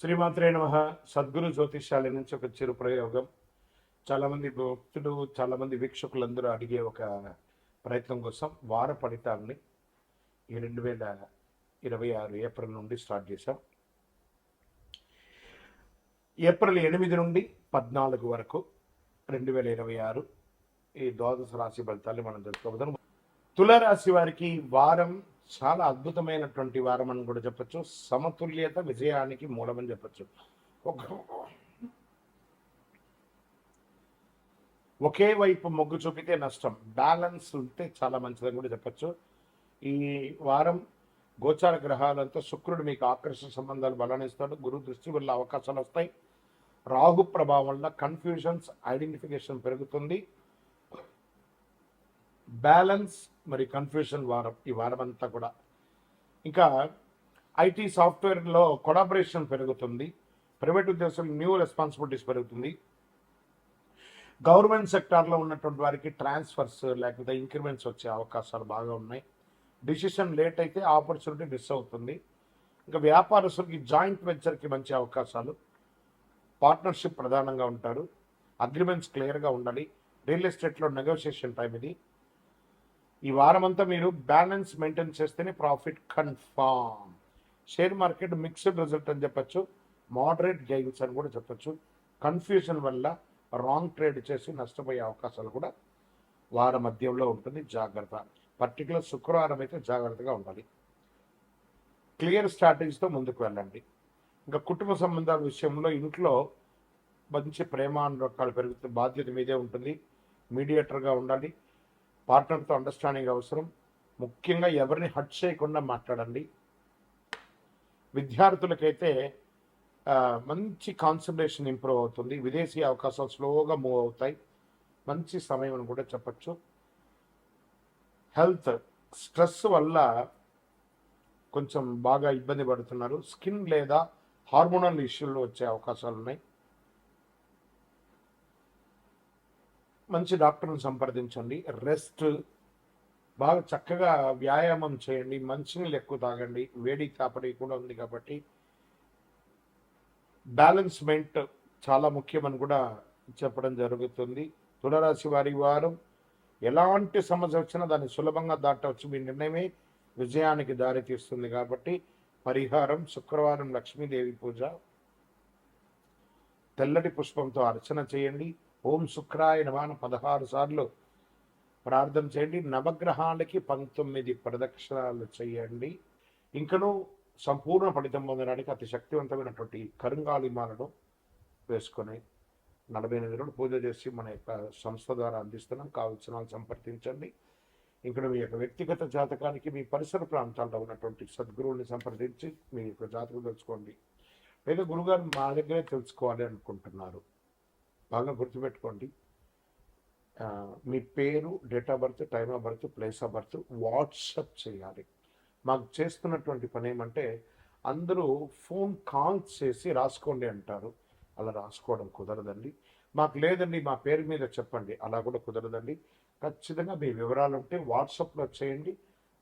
శ్రీమాత్రే నమః. సద్గురు జ్యోతిష్యాల నుంచి ఒక చిరు ప్రయోగం. చాలామంది భక్తులు, చాలామంది వీక్షకులందరూ అడిగే ఒక ప్రయత్నం కోసం వార ఫలితాలని ఈ 2026 ఏప్రిల్ నుండి స్టార్ట్ చేశాం. ఏప్రిల్ 8 నుండి 14 వరకు 2026 ఈ ద్వాదశ రాశి ఫలితాలు మనం తెలుసుకోబోతున్నాం. తులారాశి వారికి వారం చాలా అద్భుతమైనటువంటి వారం అని కూడా చెప్పచ్చు. సమతుల్యత విజయానికి మూలమని చెప్పచ్చు. ఒకే వైపు మొగ్గు చూపితే నష్టం, బ్యాలెన్స్ ఉంటే చాలా మంచిదని కూడా చెప్పచ్చు. ఈ వారం గోచార గ్రహాలంతా శుక్రుడు మీకు ఆకర్షణ సంబంధాలు బలాన్నిస్తాడు. గురు దృష్టి వల్ల అవకాశాలు వస్తాయి. రాహు ప్రభావం వల్ల కన్ఫ్యూజన్స్, ఐడెంటిఫికేషన్ పెరుగుతుంది. బ్యాలెన్స్ మరి కన్ఫ్యూషన్ వారం ఈ వారం అంతా కూడా. ఇంకా ఐటీ సాఫ్ట్వేర్లో కొలాబరేషన్ పెరుగుతుంది. ప్రైవేట్ ఉద్యోగులు న్యూ రెస్పాన్సిబిలిటీస్ పెరుగుతుంది. గవర్నమెంట్ సెక్టార్లో ఉన్నటువంటి వారికి ట్రాన్స్ఫర్స్ లేకపోతే ఇంక్రిమెంట్స్ వచ్చే అవకాశాలు బాగా ఉన్నాయి. డిసిషన్ లేట్ అయితే ఆపర్చునిటీ మిస్ అవుతుంది. ఇంకా వ్యాపారస్తులకి జాయింట్ వెంచర్కి మంచి అవకాశాలు, పార్ట్నర్షిప్ ప్రధానంగా ఉంటారు. అగ్రిమెంట్స్ క్లియర్గా ఉండాలి. రియల్ ఎస్టేట్లో నెగోషియేషన్ టైం ఇది. ఈ వారం అంతా మీరు బ్యాలెన్స్ మెయింటైన్ చేస్తేనే profit confirm. Share market mixed result అని చెప్పచ్చు, మోడరేట్ గెయిన్స్ అని కూడా చెప్పచ్చు. కన్ఫ్యూజన్ వల్ల రాంగ్ ట్రేడ్ చేసి నష్టపోయే అవకాశాలు కూడా వార మధ్యంలో ఉంటుంది. జాగ్రత్త. పర్టికులర్ శుక్రవారం అయితే జాగ్రత్తగా ఉండాలి. క్లియర్ స్ట్రాటజీతో ముందుకు వెళ్ళండి. ఇంకా కుటుంబ సంబంధాల విషయంలో ఇంట్లో మంచి ప్రేమానురాగాలు పెరుగుతుంది. బాధ్యత మీదే ఉంటుంది. మీడియేటర్గా ఉండాలి. పార్ట్నర్తో అండర్స్టాండింగ్ అవసరం. ముఖ్యంగా ఎవరిని హర్ట్ చేయకుండా మాట్లాడండి. విద్యార్థులకైతే మంచి కాన్సన్ట్రేషన్ ఇంప్రూవ్ అవుతుంది. విదేశీ అవకాశాలు స్లోగా మూవ్ అవుతాయి. మంచి సమయం అని కూడా చెప్పచ్చు. హెల్త్ స్ట్రెస్ వల్ల కొంచెం బాగా ఇబ్బంది పడుతున్నారు. స్కిన్ లేదా హార్మోనల్ ఇష్యూలు వచ్చే అవకాశాలు ఉన్నాయి. మంచి డాక్టర్ని సంప్రదించండి. రెస్ట్, బాగా చక్కగా వ్యాయామం చేయండి. మంచినీళ్ళు ఎక్కువ తాగండి. వేడి తాపడి కూడా ఉంది కాబట్టి బ్యాలెన్స్మెంట్ చాలా ముఖ్యమని కూడా చెప్పడం జరుగుతుంది. తులారాశి వారి వారం ఎలాంటి సమస్య వచ్చినా దాన్ని సులభంగా దాటవచ్చు. మీ నిర్ణయమే విజయానికి దారి తీస్తుంది కాబట్టి పరిహారం శుక్రవారం లక్ష్మీదేవి పూజ, తెల్లటి పుష్పంతో అర్చన చేయండి. ఓం శుక్రాయ నమః 16 సార్లు ప్రార్థన చేయండి. నవగ్రహాలకి 19 ప్రదక్షిణాలు చేయండి. ఇంకనూ సంపూర్ణ ఫలితం పొందడానికి అతి శక్తివంతమైనటువంటి కరుంగాళిమాలను వేసుకొని 48 రోజులు పూజ చేసి మన యొక్క సంస్థ ద్వారా అందిస్తున్నాం. కావలసిన వాళ్ళు సంప్రదించండి. ఇక్కడ మీ యొక్క వ్యక్తిగత జాతకానికి మీ పరిసర ప్రాంతాల్లో ఉన్నటువంటి సద్గురువుని సంప్రదించి మీ యొక్క జాతకం తెలుసుకోండి. లేదా గురుగారు మా దగ్గరే తెలుసుకోవాలి అనుకుంటున్నారు, బాగా గుర్తుపెట్టుకోండి. మీ పేరు, date of birth, time of birth, place of birth WhatsApp చేయాలి. మాకు చేస్తున్నటువంటి పని ఏమంటే అందరూ ఫోన్ కాల్స్ చేసి రాసుకోండి అంటారు. అలా రాసుకోవడం కుదరదండి. మాకు లేదండి మా పేరు మీద చెప్పండి, అలా కూడా కుదరదండి. ఖచ్చితంగా మీ వివరాలు ఉంటే వాట్సాప్లో చేయండి.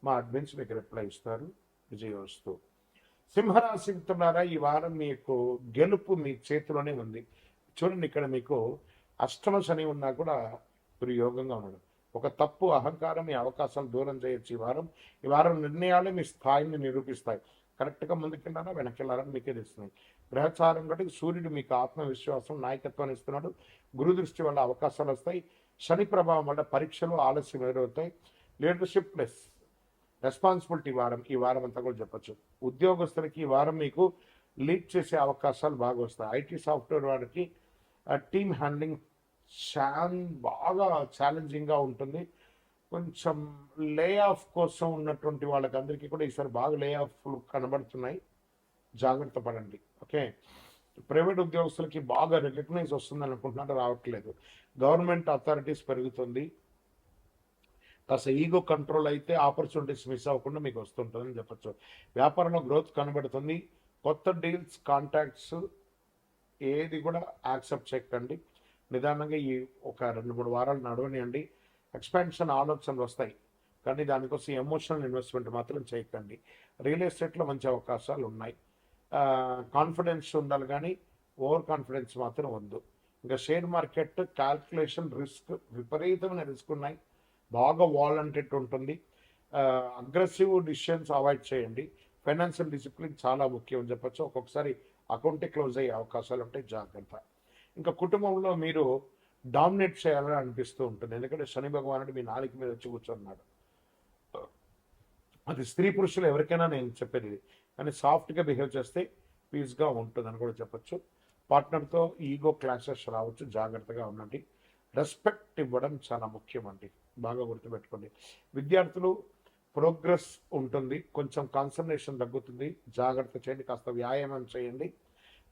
మా అడ్మిన్స్ మీకు రిప్లై ఇస్తారు. విజయోస్తు. సింహరాశి మిత్రులారా, ఈ వారం మీకు గెలుపు మీ చేతిలోనే ఉంది. చూడండి, ఇక్కడ మీకు అష్టమ శని ఉన్నా కూడా మీరు యోగంగా ఉండడం. ఒక తప్పు అహంకారం మీ అవకాశాలు దూరం చేయొచ్చు. ఈ వారం నిర్ణయాలు మీ స్థాయిని నిరూపిస్తాయి. కరెక్ట్గా ముందుకెళ్ళారా వెనక్కెళ్ళారని మీకే తెలుస్తుంది. గ్రహచారం కాబట్టి సూర్యుడు మీకు ఆత్మవిశ్వాసం, నాయకత్వాన్ని ఇస్తున్నాడు. గురు దృష్టి వల్ల అవకాశాలు వస్తాయి. శని ప్రభావం వల్ల పరీక్షలు ఆలస్యం ఎదురవుతాయి. లీడర్షిప్ ప్లస్ రెస్పాన్సిబిలిటీ వారం ఈ వారం అంతా కూడా చెప్పచ్చు. ఉద్యోగస్తులకి ఈ వారం మీకు లీడ్ చేసే అవకాశాలు బాగా వస్తాయి. ఐటీ సాఫ్ట్వేర్ వారికి టీమ్ హ్యాండ్లింగ్ బాగా ఛాలెంజింగ్గా ఉంటుంది. కొంచెం లే ఆఫ్ కోసం ఉన్నటువంటి వాళ్ళకందరికీ కూడా ఈసారి బాగా లే ఆఫ్లు కనబడుతున్నాయి. జాగ్రత్త పడండి. ఓకే. ప్రైవేట్ ఉద్యోగస్తులకి బాగా రికగ్నైజ్ వస్తుంది అనుకుంటున్నారు, రావట్లేదు. గవర్నమెంట్ అథారిటీస్ పెరుగుతుంది. కాస్త ఈగో కంట్రోల్ అయితే ఆపర్చునిటీస్ మిస్ అవ్వకుండా మీకు వస్తుంటుందని చెప్పచ్చు. వ్యాపారంలో గ్రోత్ కనబడుతుంది. కొత్త డీల్స్, కాంటాక్ట్స్ ఏది కూడా యాక్సెప్ట్ చేయకండి. నిదానంగా ఈ ఒక 2-3 వారాలు నడవనియండి. ఎక్స్పాన్షన్ ఆలోచనలు వస్తాయి, కానీ దానికోసం ఎమోషనల్ ఇన్వెస్ట్మెంట్ మాత్రం చేయకండి. రియల్ ఎస్టేట్లో మంచి అవకాశాలు ఉన్నాయి. కాన్ఫిడెన్స్ ఉండాలి కానీ ఓవర్ కాన్ఫిడెన్స్ మాత్రం వద్దు. ఇంకా షేర్ మార్కెట్ క్యాల్కులేషన్ రిస్క్, విపరీతమైన రిస్క్ ఉన్నాయి, బాగా వాలంటెడ్ ఉంటుంది. అగ్రెసివ్ డిసిషన్స్ అవాయిడ్ చేయండి. ఫైనాన్షియల్ డిసిప్లిన్ చాలా ముఖ్యం అని చెప్పచ్చు. ఒక్కొక్కసారి అకౌంటే క్లోజ్ అయ్యే అవకాశాలు ఉంటాయి, జాగ్రత్త. ఇంకా కుటుంబంలో మీరు డామినేట్ చేయాలని అనిపిస్తూ ఉంటుంది, ఎందుకంటే శని భగవానుడు మీ నాలుగు మీద వచ్చి కూర్చున్నాడు. అది స్త్రీ పురుషులు ఎవరికైనా నేను చెప్పేది ఇది. కానీ సాఫ్ట్గా బిహేవ్ చేస్తే పీస్గా ఉంటుందని కూడా చెప్పచ్చు. పార్ట్నర్తో ఈగో క్లాషెస్ రావచ్చు, జాగ్రత్తగా ఉండండి. రెస్పెక్ట్ ఇవ్వడం చాలా ముఖ్యం అండి, బాగా గుర్తుపెట్టుకోండి. విద్యార్థులు ప్రోగ్రెస్ ఉంటుంది, కొంచెం కాన్సన్ట్రేషన్ తగ్గుతుంది, జాగ్రత్త చేయండి. కాస్త వ్యాయామం చేయండి.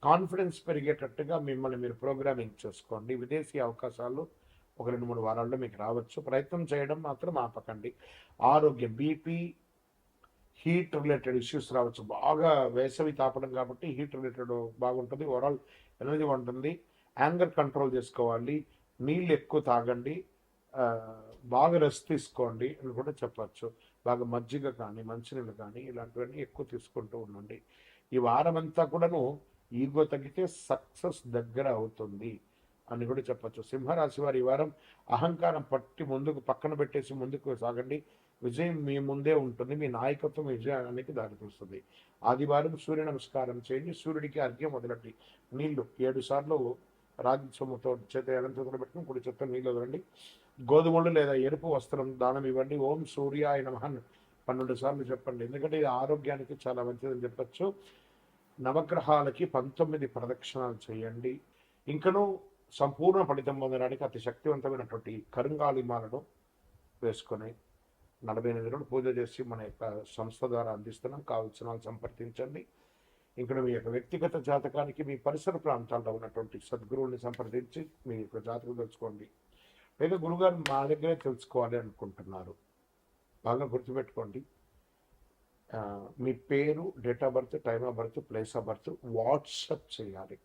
కాన్ఫిడెన్స్ పెరిగేటట్టుగా మిమ్మల్ని మీరు ప్రోగ్రామింగ్ చేసుకోండి. విదేశీ అవకాశాలు ఒక 2-3 వారాల్లో మీకు రావచ్చు. ప్రయత్నం చేయడం మాత్రం ఆపకండి. ఆరోగ్యం, బీపీ, హీట్ రిలేటెడ్ ఇష్యూస్ రావచ్చు. బాగా వేసవి తాపడం కాబట్టి హీట్ రిలేటెడ్ బాగుంటుంది, ఓవరాల్ ఎనర్జీ ఉంటుంది. యాంగర్ కంట్రోల్ చేసుకోవాలి. నీళ్ళు ఎక్కువ తాగండి, బాగా రెస్ట్ తీసుకోండి అని కూడా చెప్పచ్చు. బాగా మజ్జిగ కానీ మంచినీళ్ళు కానీ ఇలాంటివన్నీ ఎక్కువ తీసుకుంటూ ఉండండి. ఈ వారం అంతా కూడాను ఈగో తగ్గితే సక్సెస్ దగ్గర అవుతుంది అని కూడా చెప్పచ్చు. సింహరాశి వారి ఈ వారం అహంకారం పట్టి ముందుకు పక్కన పెట్టేసి ముందుకు సాగండి. విజయం మీ ముందే ఉంటుంది, మీ నాయకత్వం విజయానికి దారితీస్తుంది. ఆదివారం సూర్య నమస్కారం చేయండి, సూర్యుడికి అర్ఘ్యం వదలండి. నీళ్లు 7 సార్లు రాగి సొమ్ముతో చేత ఎడంతో పెట్టుకుని కుడి చేత్తో నీళ్ళు వదలండి. గోధుమలు లేదా ఎరుపు వస్త్రం దానం ఇవ్వండి. ఓం సూర్యాయ నమః 12 సార్లు చెప్పండి, ఎందుకంటే ఇది ఆరోగ్యానికి చాలా మంచిదని చెప్పచ్చు. నవగ్రహాలకి 19 ప్రదక్షిణాలు చేయండి. ఇంకనూ సంపూర్ణ ఫలితం పొందడానికి అతి శక్తివంతమైనటువంటి కరుంగాలిమాలను వేసుకొని 48 రోజులు పూజ చేసి మన యొక్క సంస్థ ద్వారా అందిస్తున్నాం. కావలసిన వాళ్ళు సంప్రదించండి. ఇక్కడ మీ యొక్క వ్యక్తిగత జాతకానికి మీ పరిసర ప్రాంతాల్లో ఉన్నటువంటి సద్గురువుని సంప్రదించి మీ యొక్క జాతకం తెలుసుకోండి. లేదా గురుగారు మా దగ్గరే తెలుసుకోవాలి అనుకుంటున్నారు, బాగా గుర్తుపెట్టుకోండి. మీ పేరు, date of birth, time of birth, place of birth WhatsApp చేయాలి.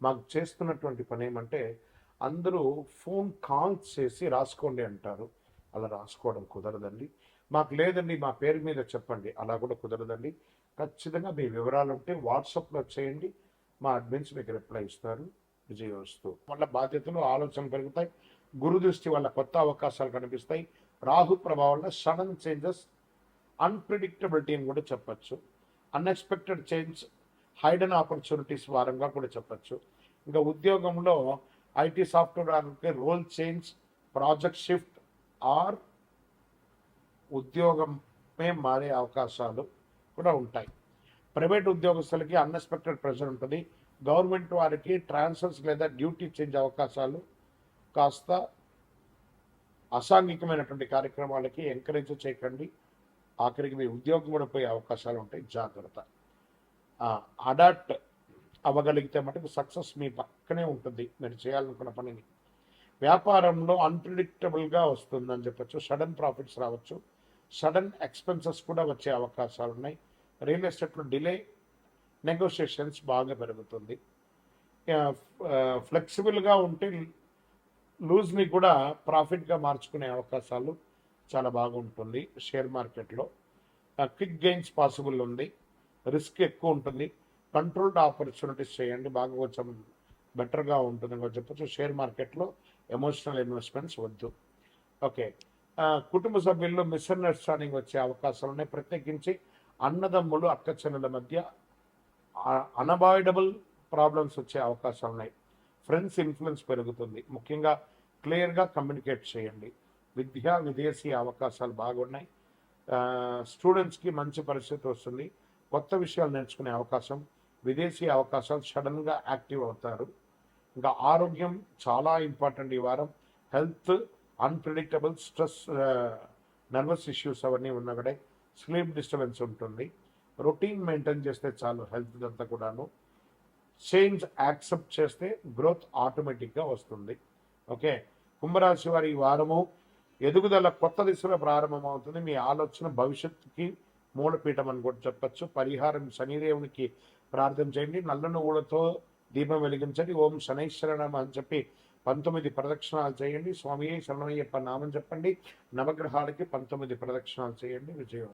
మాకు చేస్తున్నటువంటి పని ఏమంటే అందరూ ఫోన్ కాల్స్ చేసి రాసుకోండి అంటారు, అలా రాసుకోవడం కుదరదండి. మాకు లేదండి మా పేరు మీద చెప్పండి, అలా కూడా కుదరదండి. ఖచ్చితంగా మీ వివరాలు ఉంటే వాట్సాప్లో చేయండి, మా అడ్మిన్స్ మీకు రిప్లై ఇస్తారు. విజయవస్తు వల్ల బాధ్యతలు ఆలోచనలు పెరుగుతాయి. గురు దృష్టి వల్ల కొత్త అవకాశాలు కనిపిస్తాయి. రాహు ప్రభావం వల్ల సడన్ చేంజెస్, అన్ప్రిడిక్టబిలిటీ అని కూడా చెప్పచ్చు. అన్ఎక్స్పెక్టెడ్ చేంజ్, హైడెన్ ఆపర్చునిటీస్ వారంగా కూడా చెప్పచ్చు. ఇంకా ఉద్యోగంలో IT software role change, project shift or ఉద్యోగమే మారే అవకాశాలు కూడా ఉంటాయి. ప్రైవేట్ ఉద్యోగస్తులకి అన్ఎక్స్పెక్టెడ్ ప్రెషర్ ఉంటుంది. గవర్నమెంట్ వారికి ట్రాన్స్ఫర్స్ లేదా డ్యూటీ చేంజ్ అవకాశాలు, కాస్త అసాంఘికమైనటువంటి కార్యక్రమాలకి ఎంకరేజ్ చేయకండి. ఆఖరికి మీ ఉద్యోగం కూడా పోయే అవకాశాలు ఉంటాయి, జాగ్రత్త. అడాప్ట్ అవ్వగలిగితే మటుకు సక్సెస్ మీ పక్కనే ఉంటుంది మీరు చేయాలనుకున్న పనిని. వ్యాపారంలో అన్ప్రిడిక్టబుల్గా వస్తుందని చెప్పచ్చు. సడన్ ప్రాఫిట్స్ రావచ్చు, సడన్ ఎక్స్పెన్సెస్ కూడా వచ్చే అవకాశాలు ఉన్నాయి. రియల్ ఎస్టేట్లో డిలే, నెగోషియేషన్స్ బాగా పెరుగుతుంది. ఫ్లెక్సిబుల్గా ఉంటే లూజ్ని కూడా ప్రాఫిట్గా మార్చుకునే అవకాశాలు చాలా బాగుంటుంది. షేర్ మార్కెట్లో క్విక్ గెయిన్స్ పాసిబుల్ ఉంది, రిస్క్ ఎక్కువ ఉంటుంది. కంట్రోల్డ్ ఆపర్చునిటీస్ చేయండి, బాగా కొంచెం బెటర్గా ఉంటుందని చెప్పచ్చు. షేర్ మార్కెట్లో ఎమోషనల్ ఇన్వెస్ట్మెంట్స్ వద్దు. ఓకే, కుటుంబ సభ్యుల్లో మిస్అండర్స్టాండింగ్ వచ్చే అవకాశాలు ఉన్నాయి. ప్రత్యేకించి అన్నదమ్ములు, అక్క చెల్లెల మధ్య అన్అవాయిడబుల్ ప్రాబ్లమ్స్ వచ్చే అవకాశాలు ఉన్నాయి. ఫ్రెండ్స్ ఇన్ఫ్లుయెన్స్ పెరుగుతుంది. ముఖ్యంగా క్లియర్గా కమ్యూనికేట్ చేయండి. విద్యా విదేశీ అవకాశాలు బాగున్నాయి. స్టూడెంట్స్కి మంచి పరిస్థితి వస్తుంది. కొత్త విషయాలు నేర్చుకునే అవకాశం, విదేశీ అవకాశాలు, సడన్గా యాక్టివ్ అవుతారు. ఇంకా ఆరోగ్యం చాలా ఇంపార్టెంట్ ఈ వారం. Health unpredictable, stress, nervous issues అవన్నీ ఉన్నగడే. స్లీప్ డిస్టర్బెన్స్ ఉంటుంది. రొటీన్ మెయింటైన్ చేస్తే చాలు హెల్త్ అంతా కూడాను. చేంజ్ యాక్సెప్ట్ చేస్తే గ్రోత్ ఆటోమేటిక్గా వస్తుంది. ఓకే, కుంభరాశి వారి ఈ వారము ఎదుగుదల కొత్త దిశలో ప్రారంభమవుతుంది. మీ ఆలోచన భవిష్యత్తుకి మూలపీఠం అని కూడా చెప్పచ్చు. పరిహారం శనిదేవునికి ప్రార్థన చేయండి. నల్ల నువ్వులతో దీపం వెలిగించండి. ఓం శనైశ్వరణం అని చెప్పి 19 ప్రదక్షిణాలు చేయండి. స్వామి శరణమయ్యప్ప నామం చెప్పండి. నవగ్రహాలకి 19 ప్రదక్షిణాలు చేయండి. విజయం.